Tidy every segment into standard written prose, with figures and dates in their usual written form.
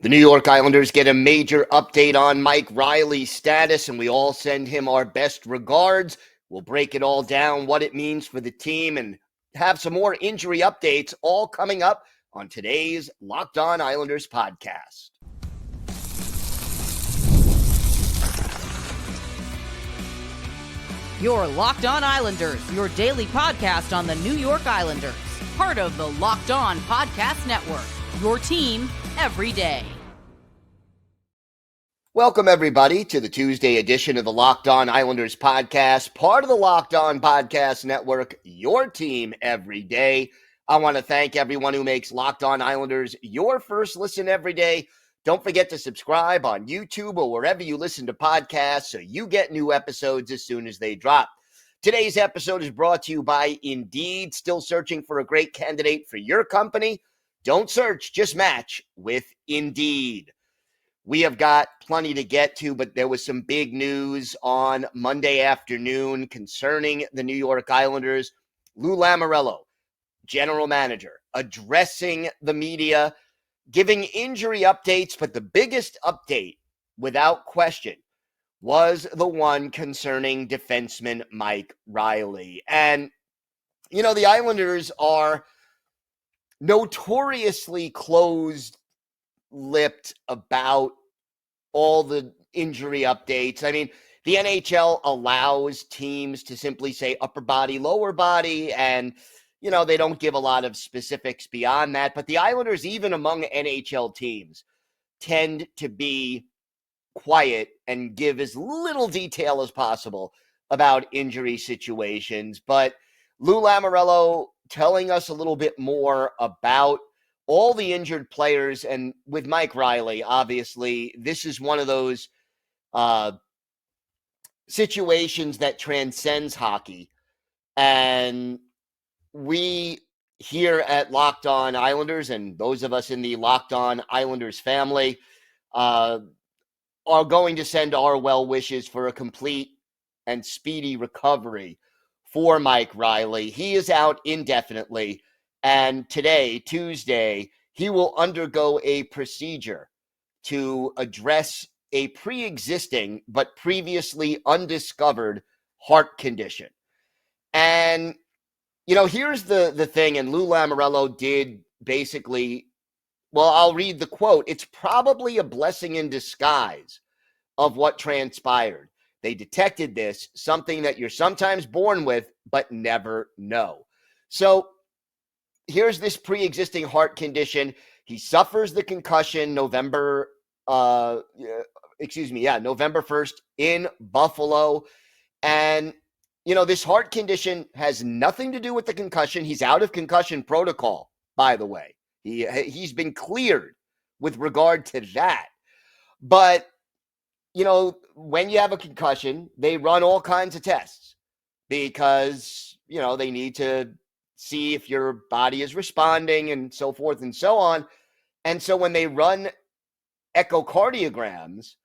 The New York Islanders get a major update on Mike Reilly's status, and we all send him our best regards. We'll break it all down, what it means for the team, and have some more injury updates all coming up on today's Locked On Islanders podcast. Your Locked On Islanders, your daily podcast on the New York Islanders. Part of the Locked On Podcast Network, your team every day. Welcome, everybody, to the Tuesday edition of the Locked On Islanders podcast, part of the Locked On Podcast Network, your team every day. I want to thank everyone who makes Locked On Islanders your first listen every day. Don't forget to subscribe on YouTube or wherever you listen to podcasts so you get new episodes as soon as they drop. Today's episode is brought to you by Indeed. Still searching for a great candidate for your company? Don't search, just match with Indeed. We have got plenty to get to, but there was some big news on Monday afternoon concerning the New York Islanders. Lou Lamoriello, general manager, addressing the media, giving injury updates, but the biggest update, without question, was the one concerning defenseman Mike Reilly. And, you know, the Islanders are notoriously closed-lipped about all the injury updates. I mean, the NHL allows teams to simply say upper body, lower body, and, you know, they don't give a lot of specifics beyond that. But the Islanders, even among NHL teams, tend to be quiet and give as little detail as possible about injury situations. But Lou Lamoriello telling us a little bit more about all the injured players, and with Mike Reilly, obviously, this is one of those situations that transcends hockey. And we here at Locked On Islanders, and those of us in the Locked On Islanders family, are going to send our well wishes for a complete and speedy recovery for Mike Reilly. He is out indefinitely. And today, Tuesday, he will undergo a procedure to address a pre-existing but previously undiscovered heart condition. And, you know, here's the thing, and Lou Lamoriello did basically, well, I'll read the quote. It's probably a blessing in disguise of what transpired. They detected this, something that you're sometimes born with but never know. So, here's this pre-existing heart condition. He suffers the concussion November 1st in Buffalo. And, you know, this heart condition has nothing to do with the concussion. He's out of concussion protocol, by the way. He's been cleared with regard to that. But, you know, when you have a concussion, they run all kinds of tests because, you know, they need to see if your body is responding and so forth and so on. And so when they run echocardiograms,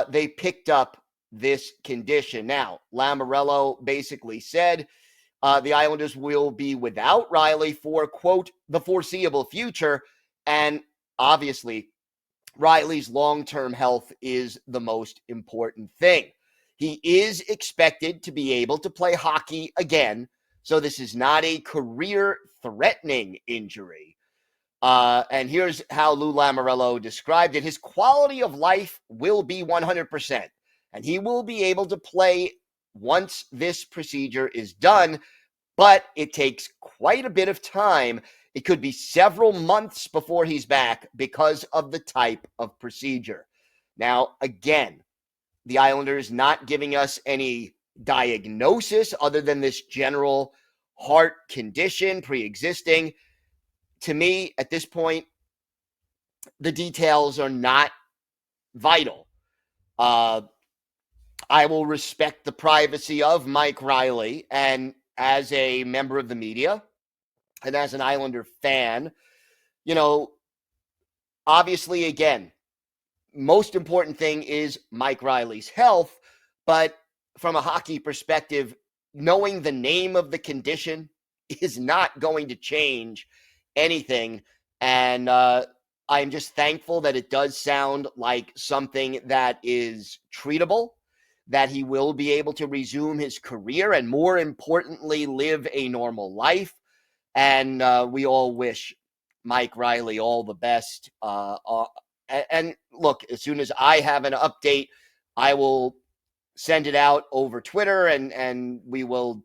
they picked up this condition. Now, Lamoriello basically said the Islanders will be without Reilly for, quote, the foreseeable future. And obviously, Reilly's long-term health is the most important thing. He is expected to be able to play hockey again. So this is not a career-threatening injury. And here's how Lou Lamoriello described it. His quality of life will be 100%, and he will be able to play once this procedure is done, but it takes quite a bit of time. It could be several months before he's back because of the type of procedure. Now, again, the Islanders not giving us any diagnosis other than this general heart condition pre-existing. To me, at this point, the details are not vital. I will respect the privacy of Mike Reilly, and as a member of the media and as an Islander fan, you know, obviously, again, most important thing is Mike Reilly's health, but from a hockey perspective, knowing the name of the condition is not going to change anything. And I'm just thankful that it does sound like something that is treatable, that he will be able to resume his career and, more importantly, live a normal life. And we all wish Mike Reilly all the best. And look, as soon as I have an update, I will send it out over Twitter, and we will,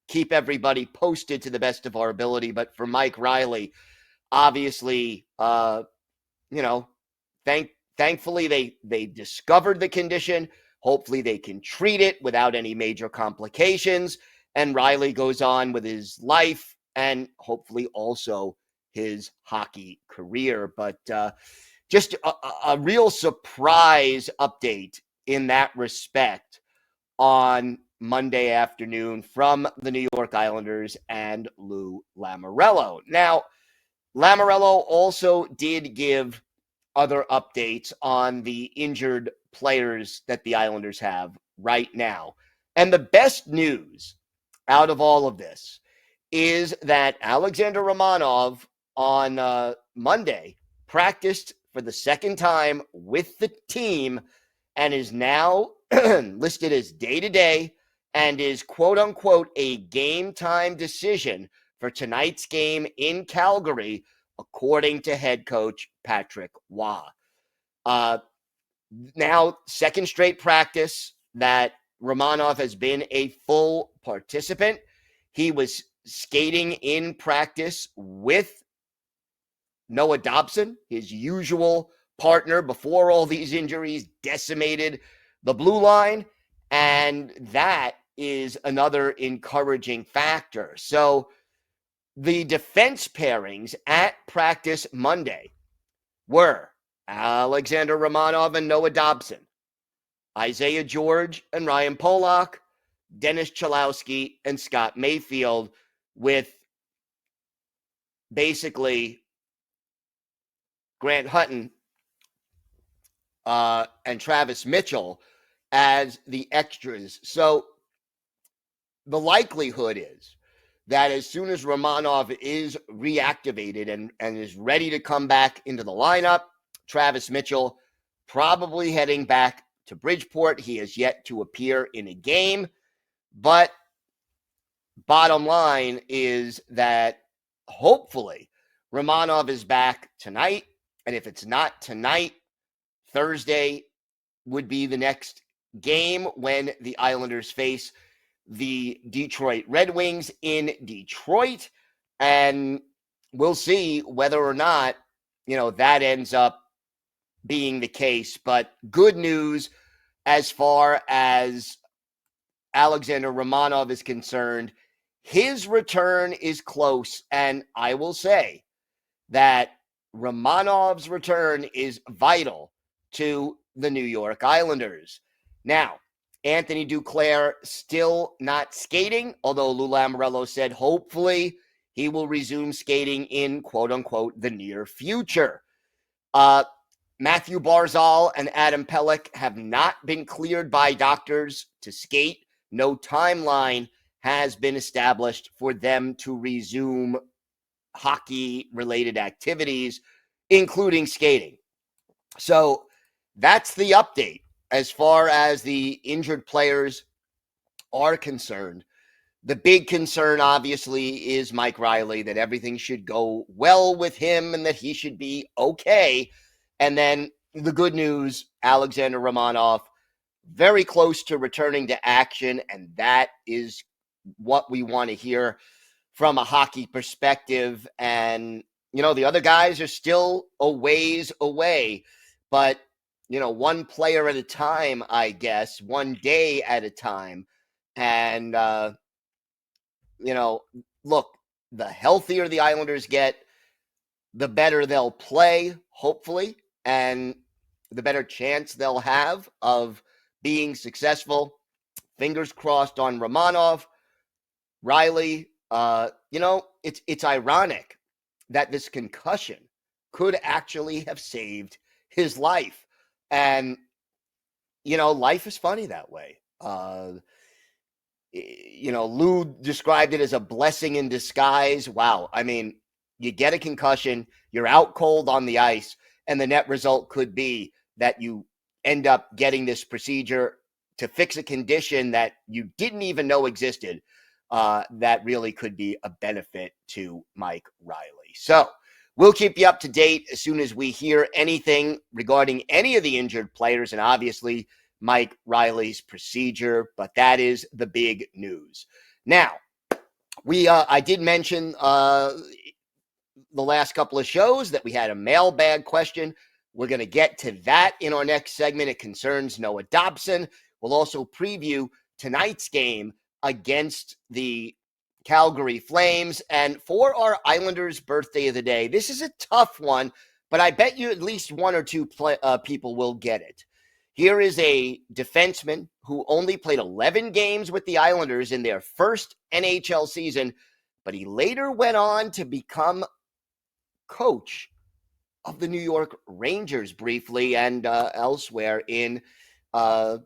keep everybody posted to the best of our ability. But for Mike Reilly, obviously, thankfully they discovered the condition. Hopefully they can treat it without any major complications. And Reilly goes on with his life and hopefully also his hockey career. But just a real surprise update in that respect on Monday afternoon from the New York Islanders and Lou Lamoriello. Now, Lamoriello also did give other updates on the injured players that the Islanders have right now. And the best news out of all of this is that Alexander Romanov on Monday practiced for the second time with the team and is now listed as day-to-day and is quote-unquote a game-time decision for tonight's game in Calgary, according to head coach Patrick Waugh. Now, second straight practice that Romanov has been a full participant. He was skating in practice with Noah Dobson, his usual partner, before all these injuries decimated the blue line. And that is another encouraging factor. So the defense pairings at practice Monday were Alexander Romanov and Noah Dobson, Isaiah George and Ryan Pelech, Dennis Cholowski and Scott Mayfield, with basically Grant Hutton and Travis Mitchell as the extras. So the likelihood is that as soon as Romanov is reactivated and is ready to come back into the lineup, Travis Mitchell probably heading back to Bridgeport. He has yet to appear in a game. But bottom line is that hopefully Romanov is back tonight. And if it's not tonight, Thursday would be the next game when the Islanders face the Detroit Red Wings in Detroit. And we'll see whether or not, that ends up being the case. But good news as far as Alexander Romanov is concerned. His return is close. And I will say that Romanov's return is vital to the New York Islanders. Now, Anthony Duclair still not skating, although Lou Lamoriello said hopefully he will resume skating in quote-unquote the near future. Mathew Barzal and Adam Pelech have not been cleared by doctors to skate. No timeline has been established for them to resume hockey-related activities, including skating. So that's the update as far as the injured players are concerned. The big concern, obviously, is Mike Reilly, that everything should go well with him and that he should be okay. And then the good news, Alexander Romanov, very close to returning to action, and that is what we want to hear from a hockey perspective. And, the other guys are still a ways away, but one player at a time, I guess, one day at a time. And, look, the healthier the Islanders get, the better they'll play, hopefully, and the better chance they'll have of being successful. Fingers crossed on Romanov. Reilly, it's ironic that this concussion could actually have saved his life. And, life is funny that way. Lou described it as a blessing in disguise. Wow. I mean, You get a concussion, you're out cold on the ice, and the net result could be that you end up getting this procedure to fix a condition that you didn't even know existed. That really could be a benefit to Mike Reilly. So we'll keep you up to date as soon as we hear anything regarding any of the injured players, and obviously Mike Reilly's procedure, but that is the big news. Now, I did mention the last couple of shows that we had a mailbag question. We're going to get to that in our next segment. It concerns Noah Dobson. We'll also preview tonight's game against the Calgary Flames. And for our Islanders' birthday of the day, this is a tough one, but I bet you at least one or two people will get it. Here is a defenseman who only played 11 games with the Islanders in their first NHL season, but he later went on to become coach of the New York Rangers briefly and elsewhere in the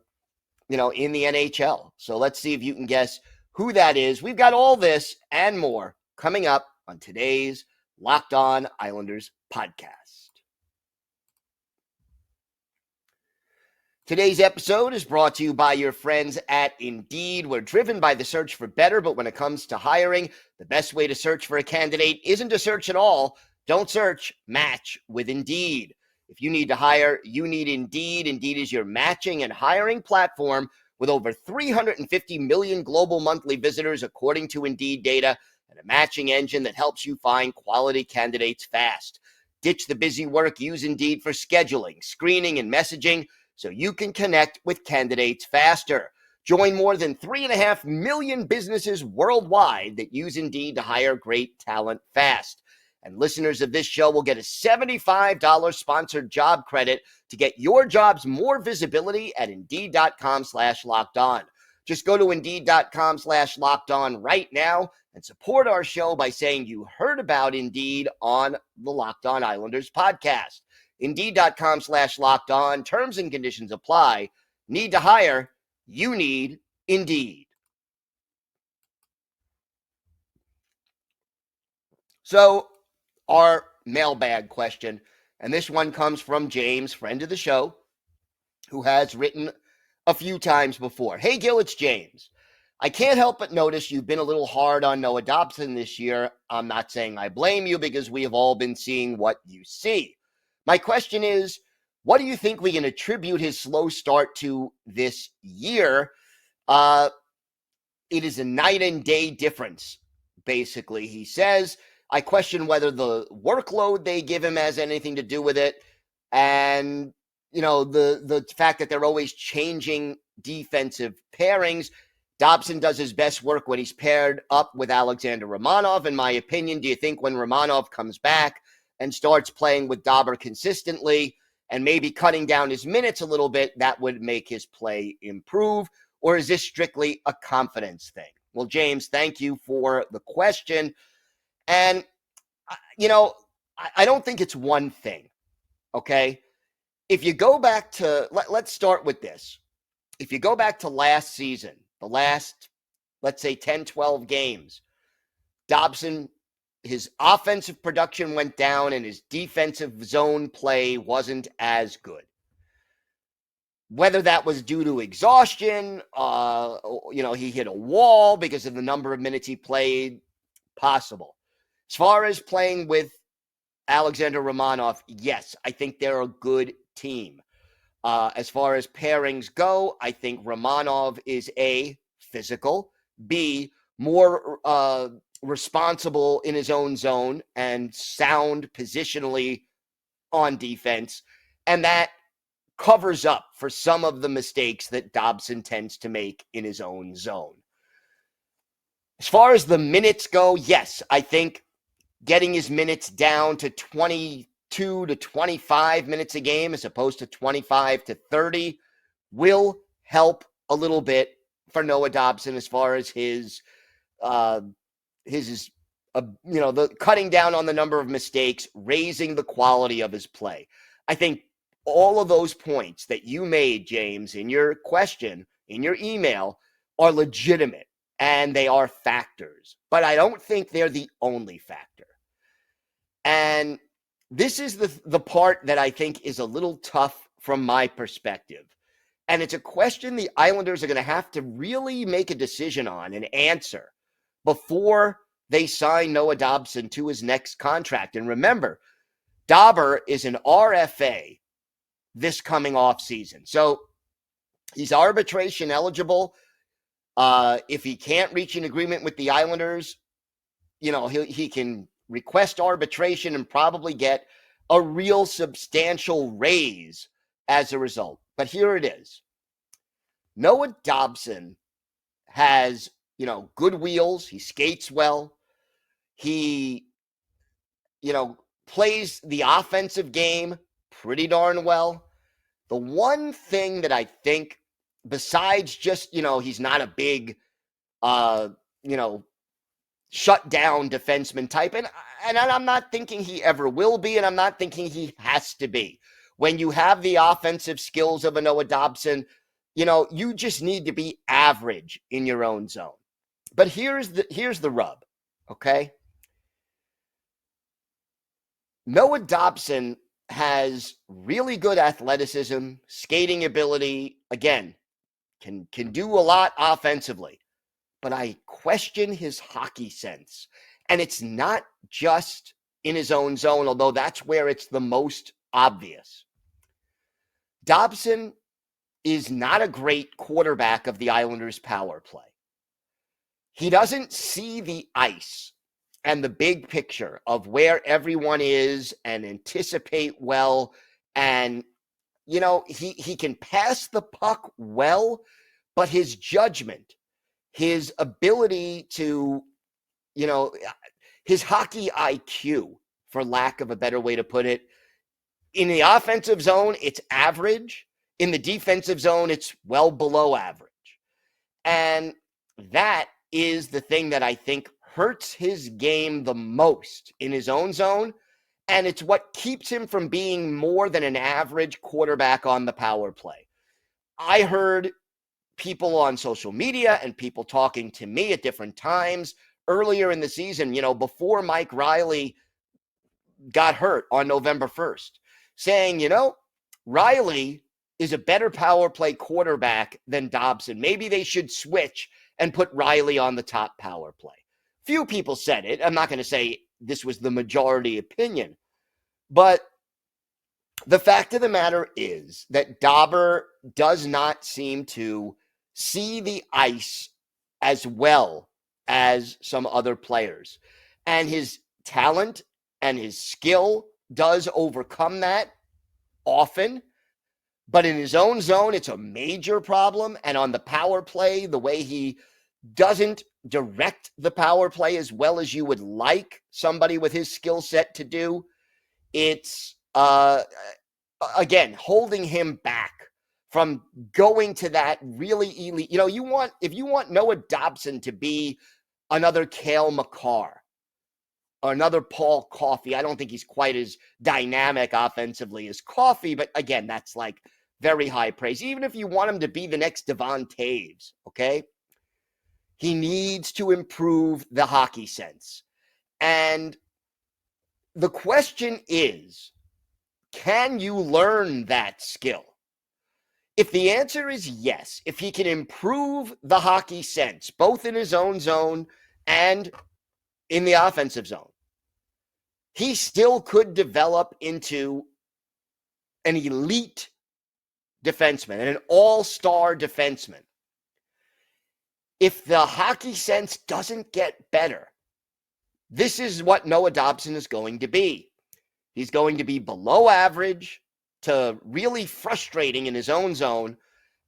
NHL. So let's see if you can guess who that is. We've got all this and more coming up on today's Locked On Islanders podcast. Today's episode is brought to you by your friends at Indeed. We're driven by the search for better, but when it comes to hiring, the best way to search for a candidate isn't to search at all. Don't search, match with Indeed. If you need to hire, you need Indeed. Indeed is your matching and hiring platform with over 350 million global monthly visitors, according to Indeed data, and a matching engine that helps you find quality candidates fast. Ditch the busy work. Use Indeed for scheduling, screening, and messaging so you can connect with candidates faster. Join more than 3.5 million businesses worldwide that use Indeed to hire great talent fast. And listeners of this show will get a $75 sponsored job credit to get your jobs more visibility at Indeed.com/lockedon. Just go to Indeed.com/lockedon right now and support our show by saying you heard about Indeed on the Locked On Islanders podcast. Indeed.com/lockedon. Terms and conditions apply. Need to hire? You need Indeed. So, our mailbag question, and this one comes from James, friend of the show, who has written a few times before. Hey, Gil, it's James. I can't help but notice you've been a little hard on Noah Dobson this year. I'm not saying I blame you because we have all been seeing what you see. My question is, what do you think we can attribute his slow start to this year? It is a night and day difference, basically. He says, I question whether the workload they give him has anything to do with it. And, the fact that they're always changing defensive pairings. Dobson does his best work when he's paired up with Alexander Romanov, in my opinion. Do you think when Romanov comes back and starts playing with Dobber consistently and maybe cutting down his minutes a little bit, that would make his play improve? Or is this strictly a confidence thing? Well, James, thank you for the question. And, I don't think it's one thing, okay? If you go back to, let's start with this. If you go back to last season, the last, let's say 10, 12 games, Dobson, his offensive production went down and his defensive zone play wasn't as good. Whether that was due to exhaustion, he hit a wall because of the number of minutes he played, possible. As far as playing with Alexander Romanov, yes, I think they're a good team. As far as pairings go, I think Romanov is A, physical, B, more responsible in his own zone and sound positionally on defense, and that covers up for some of the mistakes that Dobson tends to make in his own zone. As far as the minutes go, yes, I think getting his minutes down to 22 to 25 minutes a game as opposed to 25 to 30 will help a little bit for Noah Dobson as far as his the cutting down on the number of mistakes, raising the quality of his play. I think all of those points that you made, James, in your question, in your email, are legitimate and they are factors, but I don't think they're the only factor. And this is the part that I think is a little tough from my perspective. And it's a question the Islanders are going to have to really make a decision on and answer before they sign Noah Dobson to his next contract. And remember, Dauber is an RFA this coming off season. So he's arbitration eligible. If he can't reach an agreement with the Islanders, he can request arbitration and probably get a real substantial raise as a result. But here it is. Noah Dobson has, good wheels. He skates well. He, plays the offensive game pretty darn well. The one thing that I think, besides just, he's not a big, shut down defenseman type. And I'm not thinking he ever will be, and I'm not thinking he has to be. When you have the offensive skills of a Noah Dobson, you just need to be average in your own zone. But here's the rub, okay? Noah Dobson has really good athleticism, skating ability, again, can do a lot offensively. But I question his hockey sense. And it's not just in his own zone, although that's where it's the most obvious. Dobson is not a great quarterback of the Islanders' power play. He doesn't see the ice and the big picture of where everyone is and anticipate well. And, he can pass the puck well, but his judgment, his ability to, his hockey IQ, for lack of a better way to put it, in the offensive zone, it's average. In the defensive zone, it's well below average. And that is the thing that I think hurts his game the most in his own zone. And it's what keeps him from being more than an average quarterback on the power play. I heard people on social media and people talking to me at different times earlier in the season, before Mike Reilly got hurt on November 1st, saying, Reilly is a better power play quarterback than Dobson. Maybe they should switch and put Reilly on the top power play. Few people said it. I'm not going to say this was the majority opinion, but the fact of the matter is that Dauber does not seem to see the ice as well as some other players. And his talent and his skill does overcome that often. But in his own zone, it's a major problem. And on the power play, the way he doesn't direct the power play as well as you would like somebody with his skill set to do, it's, again, holding him back from going to that really elite. If you want Noah Dobson to be another Cale Makar or another Paul Coffey, I don't think he's quite as dynamic offensively as Coffey, but again, that's like very high praise. Even if you want him to be the next Devon Taves, okay? He needs to improve the hockey sense. And the question is, can you learn that skill? If the answer is yes, if he can improve the hockey sense, both in his own zone and in the offensive zone, he still could develop into an elite defenseman and an all-star defenseman. If the hockey sense doesn't get better, this is what Noah Dobson is going to be. He's going to be below average to really frustrating in his own zone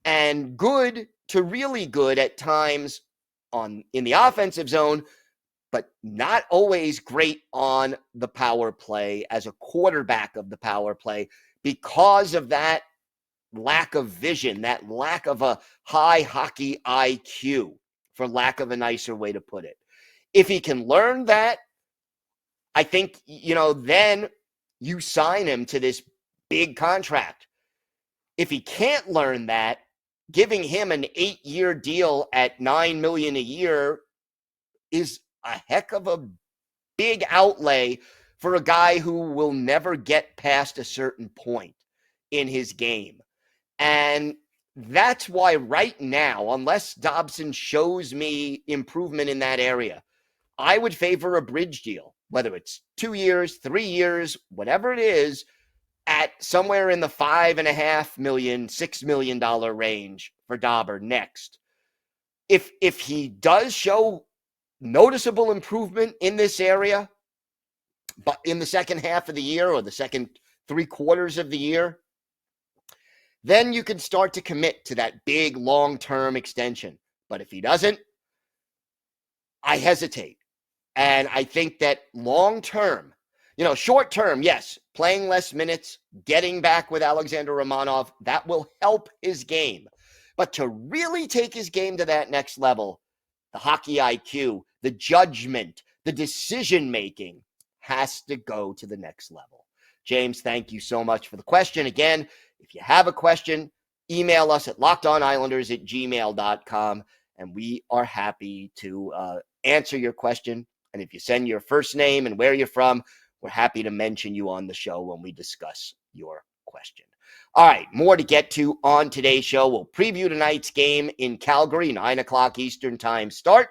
and good to really good at times in the offensive zone, but not always great on the power play as a quarterback of the power play because of that lack of vision, that lack of a high hockey IQ, for lack of a nicer way to put it. If he can learn that, I think, then you sign him to this big contract. If he can't learn that, giving him an 8-year deal at $9 million a year is a heck of a big outlay for a guy who will never get past a certain point in his game. And that's why right now, unless Dobson shows me improvement in that area, I would favor a bridge deal, whether it's 2 years, 3 years, whatever it is, at somewhere in the $5.5 million, $6 million range for Dauber next. If he does show noticeable improvement in this area, but in the second half of the year or the second 3 quarters of the year, then you can start to commit to that big long-term extension. But if he doesn't, I hesitate. And I think that long-term, short-term, yes, playing less minutes, getting back with Alexander Romanov, that will help his game. But to really take his game to that next level, the hockey IQ, the judgment, the decision-making has to go to the next level. James, thank you so much for the question. Again, if you have a question, email us at lockedonislanders@gmail.com, and we are happy to answer your question. And if you send your first name and where you're from, we're happy to mention you on the show when we discuss your question. All right, more to get to on today's show. We'll preview tonight's game in Calgary, 9 o'clock Eastern time start.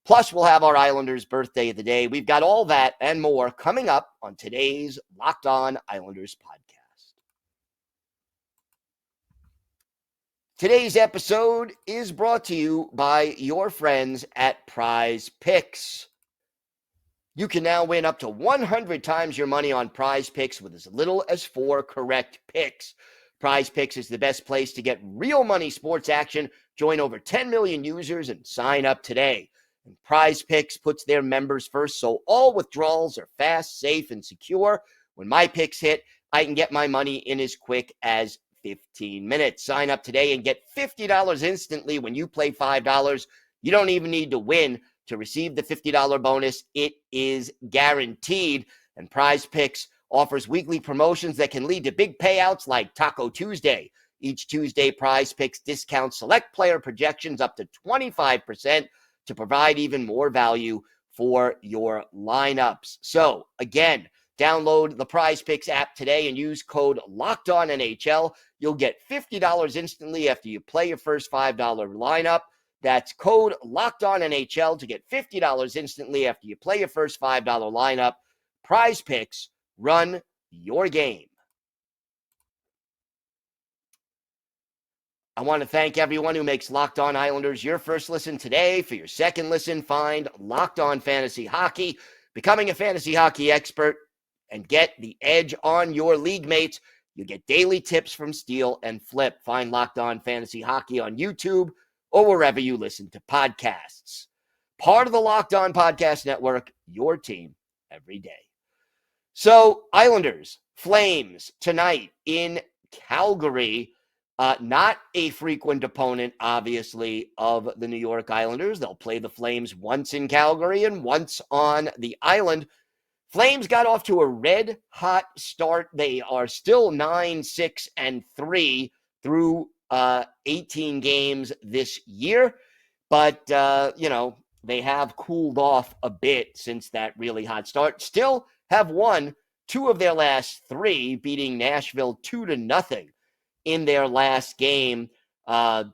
Plus, we'll have our Islanders' birthday of the day. We've got all that and more coming up on today's Locked On Islanders podcast. Today's episode is brought to you by your friends at Prize Picks. You can now win up to 100 times your money on Prize Picks with as little as 4 correct picks. Prize Picks is the best place to get real money sports action. Join over 10 million users and sign up today. And Prize Picks puts their members first, so all withdrawals are fast, safe, and secure. When my picks hit, I can get my money in as quick as 15 minutes. Sign up today and get $50 instantly when you play $5. You don't even need to win to receive the $50 bonus. It is guaranteed. And Prize Picks offers weekly promotions that can lead to big payouts like Taco Tuesday. Each Tuesday, Prize Picks discounts select player projections up to 25% to provide even more value for your lineups. So, again, download the Prize Picks app today and use code LOCKEDONNHL. You'll get $50 instantly after you play your first $5 lineup. That's code LOCKEDONNHL to get $50 instantly after you play your first $5 lineup. Prize Picks, run your game. I want to thank everyone who makes Locked On Islanders your first listen today. For your second listen, find Locked On Fantasy Hockey. Becoming a fantasy hockey expert and get the edge on your league mates. You get daily tips from Steal and Flip. Find Locked On Fantasy Hockey on YouTube or wherever you listen to podcasts. Part of the Locked On Podcast Network, your team every day. So, Islanders, Flames tonight in Calgary. Not a frequent opponent, obviously, of the New York Islanders. They'll play the Flames once in Calgary and once on the island. Flames got off to a red-hot start. They are still 9-6-3 through 18 games this year. But, they have cooled off a bit since that really hot start. Still have won 2 of their last 3, beating Nashville 2-0 in their last game. And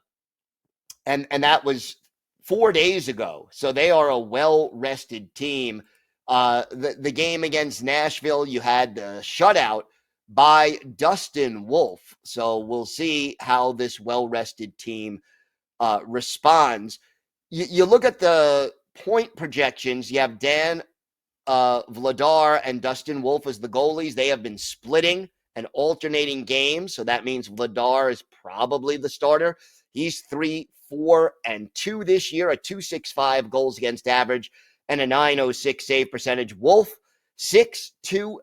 that was 4 days ago. So they are a well-rested team. The game against Nashville, you had the shutout by Dustin Wolf. So we'll see how this well-rested team responds. You look at the point projections. You have Dan Vladar and Dustin Wolf as the goalies. They have been splitting and alternating games. So that means Vladar is probably the starter. He's 3-4-2 this year, a .265 goals against average and a .906 save percentage. Wolf, 6-2-1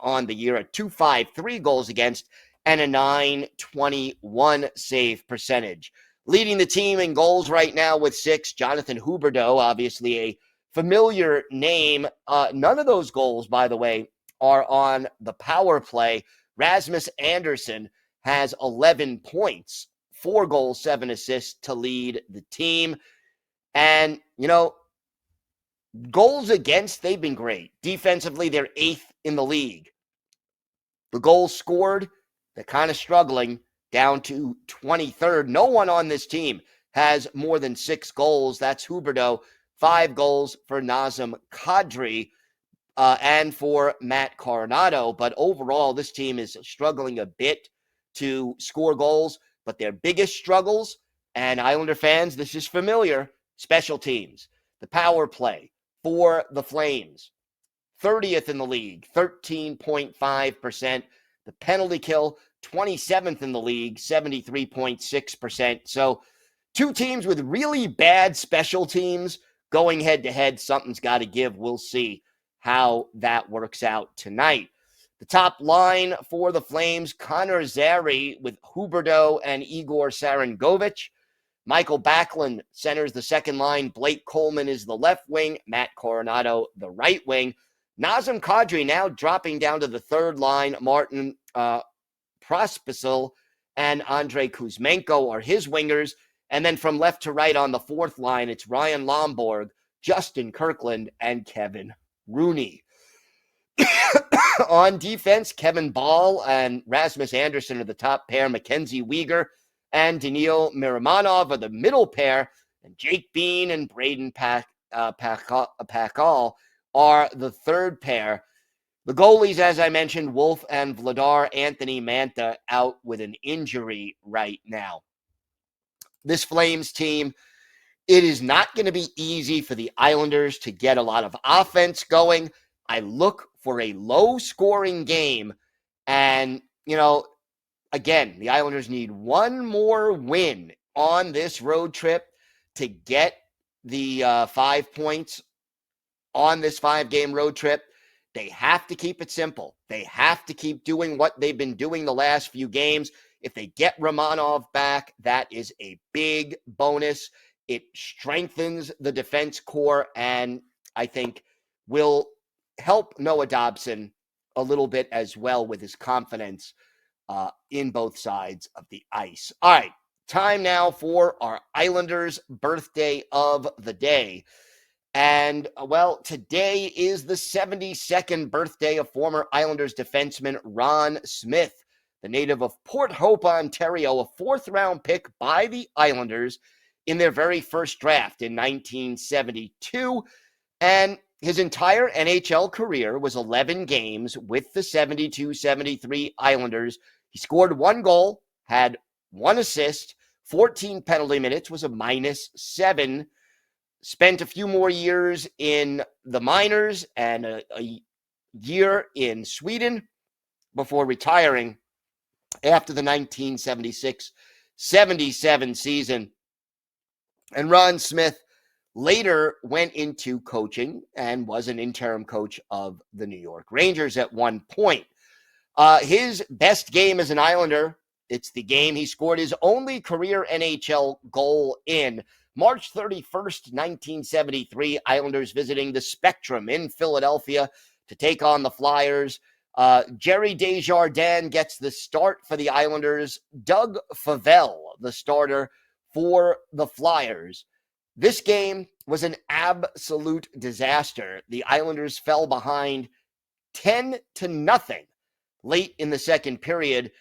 on the year, a .253 goals against and a .921 save percentage. Leading the team in goals right now with 6, Jonathan Huberdeau, obviously a familiar name. None of those goals, by the way, are on the power play. Rasmus Andersson has 11 points, 4 goals, 7 assists to lead the team. And, Goals against, they've been great. Defensively, they're 8th in the league. The goals scored, they're kind of struggling, down to 23rd. No one on this team has more than 6 goals. That's Huberdeau. 5 goals for Nazem Kadri and for Matt Coronado. But overall, this team is struggling a bit to score goals. But their biggest struggles, and Islander fans, this is familiar, special teams. The power play for the Flames, 30th in the league, 13.5%. The penalty kill, 27th in the league, 73.6%. So 2 teams with really bad special teams going head-to-head. Something's got to give. We'll see how that works out tonight. The top line for the Flames, Connor Zary with Huberdeau and Igor Sarangovic. Michael Backlund centers the second line. Blake Coleman is the left wing. Matt Coronado, the right wing. Nazem Kadri now dropping down to the third line. Martin Prospisil and Andrei Kuzmenko are his wingers. And then from left to right on the fourth line, it's Ryan Lomborg, Justin Kirkland, and Kevin Rooney. On defense, Kevin Ball and Rasmus Andersson are the top pair. Mackenzie Weegar and Daniil Miramanov are the middle pair. And Jake Bean and Braden Pakal are the third pair. The goalies, as I mentioned, Wolf and Vladar Anthony Manta out with an injury right now. This Flames team, it is not going to be easy for the Islanders to get a lot of offense going. I look for a low-scoring game. And, again, the Islanders need one more win on this road trip to get the 5 points on this 5-game road trip. They have to keep it simple. They have to keep doing what they've been doing the last few games. If they get Romanov back, that is a big bonus. It strengthens the defense core and I think will help Noah Dobson a little bit as well with his confidence in both sides of the ice. All right, time now for our Islanders birthday of the day. And, well, today is the 72nd birthday of former Islanders defenseman Ron Smith, the native of Port Hope, Ontario, a 4th-round pick by the Islanders in their very first draft in 1972. And his entire NHL career was 11 games with the 72-73 Islanders. He scored 1 goal, had 1 assist, 14 penalty minutes, was a -7. Spent a few more years in the minors and a year in Sweden before retiring after the 1976-77 season. And Ron Smith later went into coaching and was an interim coach of the New York Rangers at one point. His best game as an Islander, it's the game he scored his only career NHL goal in. March 31st, 1973, Islanders visiting the Spectrum in Philadelphia to take on the Flyers. Jerry Desjardins gets the start for the Islanders. Doug Favell, the starter for the Flyers. This game was an absolute disaster. The Islanders fell behind 10-0 late in the second period.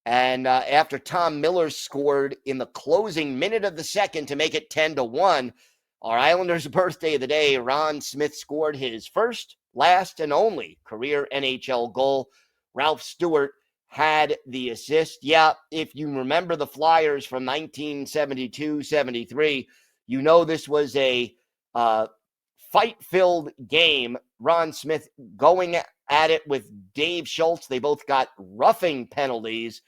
And after Tom Miller scored in the closing minute of the second to make it 10-1, our Islanders' birthday of the day, Ron Smith scored his first, last, and only career NHL goal. Ralph Stewart had the assist. Yeah, if you remember the Flyers from 1972-73, you know this was a fight-filled game. Ron Smith going at it with Dave Schultz. They both got roughing penalties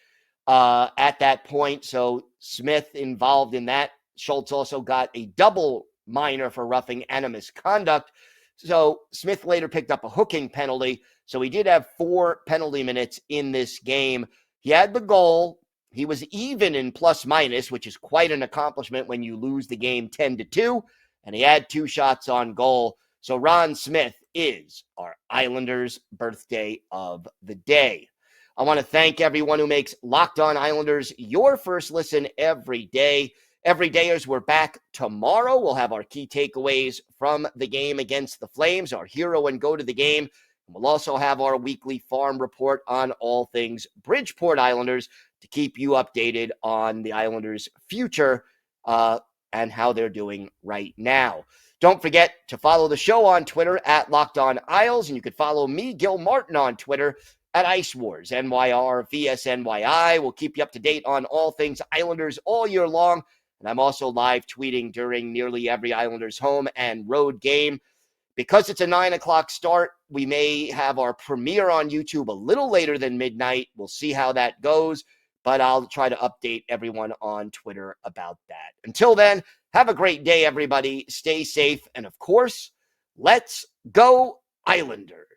at that point. So Smith involved in that. Schultz also got a double minor for roughing and a misconduct. So Smith later picked up a hooking penalty. So he did have 4 penalty minutes in this game. He had the goal. He was even in plus minus, which is quite an accomplishment when you lose the game 10-2. And he had 2 shots on goal. So Ron Smith is our Islanders' birthday of the day. I want to thank everyone who makes Locked On Islanders your first listen every day. Everydayers, we're back tomorrow. We'll have our key takeaways from the game against the Flames, our hero and go to the game. We'll also have our weekly farm report on all things Bridgeport Islanders to keep you updated on the Islanders' future and how they're doing right now. Don't forget to follow the show on Twitter at Locked On Isles, and you can follow me, Gil Martin, on Twitter at Ice Wars, NYR, VSNYI. We'll keep you up to date on all things Islanders all year long. And I'm also live tweeting during nearly every Islanders home and road game. Because it's a 9 o'clock start, we may have our premiere on YouTube a little later than midnight. We'll see how that goes, but I'll try to update everyone on Twitter about that. Until then, have a great day, everybody. Stay safe. And of course, let's go Islanders.